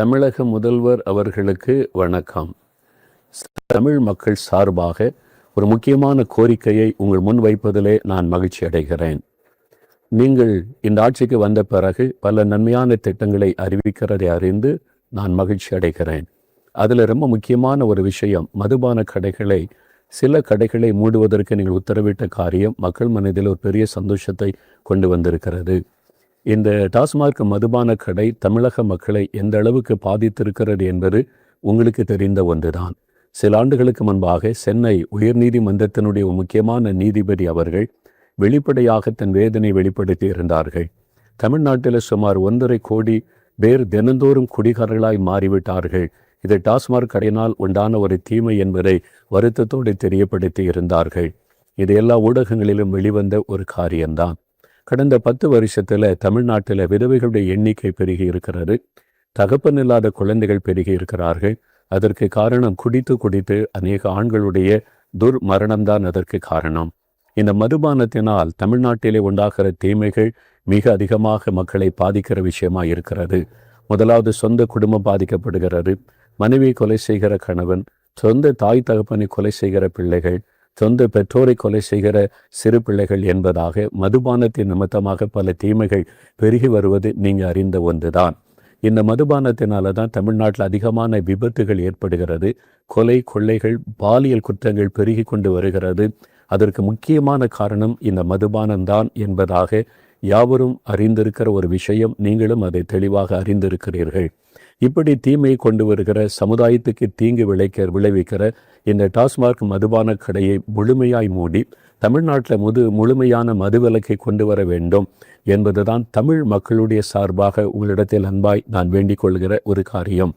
தமிழக முதல்வர் அவர்களுக்கு வணக்கம். தமிழ் மக்கள் சார்பாக ஒரு முக்கியமான கோரிக்கையை உங்கள் முன் வைப்பதிலே நான் மகிழ்ச்சி அடைகிறேன். நீங்கள் இந்த ஆட்சிக்கு வந்த பிறகு பல நன்மையான திட்டங்களை அறிவிக்கிறதை அறிந்து நான் மகிழ்ச்சி அடைகிறேன். அதில் ரொம்ப முக்கியமான ஒரு விஷயம், மதுபான கடைகளை சில கடைகளை மூடுவதற்கு நீங்கள் உத்தரவிட்ட காரியம் மக்கள் மனதில் ஒரு பெரிய சந்தோஷத்தை கொண்டு வந்திருக்கிறது. இந்த டாஸ்மாக் மதுபான கடை தமிழக மக்களை எந்த அளவுக்கு பாதித்திருக்கிறது என்பது உங்களுக்கு தெரிந்த ஒன்றுதான். சில ஆண்டுகளுக்கு முன்பாக சென்னை உயர்நீதிமன்றத்தினுடைய முக்கியமான நீதிபதி அவர்கள் வெளிப்படையாக தன் வேதனை வெளிப்படுத்தி இருந்தார்கள். தமிழ்நாட்டில் சுமார் 1.5 கோடி பேர் தினந்தோறும் குடிகாரர்களாய் மாறிவிட்டார்கள். இது டாஸ்மாக் கடையினால் உண்டான ஒரு தீமை என்பதை வருத்தத்தோடு தெரியப்படுத்தி இருந்தார்கள். இது எல்லா ஊடகங்களிலும் வெளிவந்த ஒரு காரியம்தான். கடந்த 10 வருஷத்தில் தமிழ்நாட்டில் விதவைகளுடைய எண்ணிக்கை பெருகி இருக்கிறது. தகப்பன் இல்லாத குழந்தைகள் பெருகி இருக்கிறார்கள். அதற்கு காரணம் குடித்து அநேக ஆண்களுடைய துர்மரணம்தான் அதற்கு காரணம். இந்த மதுபானத்தினால் தமிழ்நாட்டிலே உண்டாகிற தீமைகள் மிக அதிகமாக மக்களை பாதிக்கிற விஷயமா இருக்கிறது. முதலாவது, சொந்த குடும்பம் பாதிக்கப்படுகிறது. மனைவி கொலை செய்கிற கணவன், சொந்த தாய் தகப்பனை கொலை செய்கிற பிள்ளைகள், சொந்த பெற்றோரை கொலை செய்கிற சிறு பிள்ளைகள் என்பதாக மதுபானத்தின் நிமித்தமாக பல தீமைகள் பெருகி வருவது நீங்கள் அறிந்த ஒன்றுதான். இந்த மதுபானத்தினால தான் தமிழ்நாட்டில் அதிகமான விபத்துகள் ஏற்படுகிறது. கொலை, கொள்ளைகள், பாலியல் குற்றங்கள் பெருகி கொண்டு வருகிறது. அதற்கு முக்கியமான காரணம் இந்த மதுபானம்தான் என்பதாக யாவரும் அறிந்திருக்கிற ஒரு விஷயம். நீங்களும் அதை தெளிவாக அறிந்திருக்கிறீர்கள். இப்படி தீமையை கொண்டு வருகிற, சமுதாயத்துக்கு தீங்கு விளைவிக்கிற இந்த டாஸ்மாக் மதுபான கடையை முழுமையாய் மூடி தமிழ்நாட்டில் முழுமையான மதுவிலக்கை கொண்டு வர வேண்டும் என்பதுதான் தமிழ் மக்களுடைய சார்பாக உங்களிடத்தில் அன்பாய் நான் வேண்டிக் கொள்கிற ஒரு காரியம்.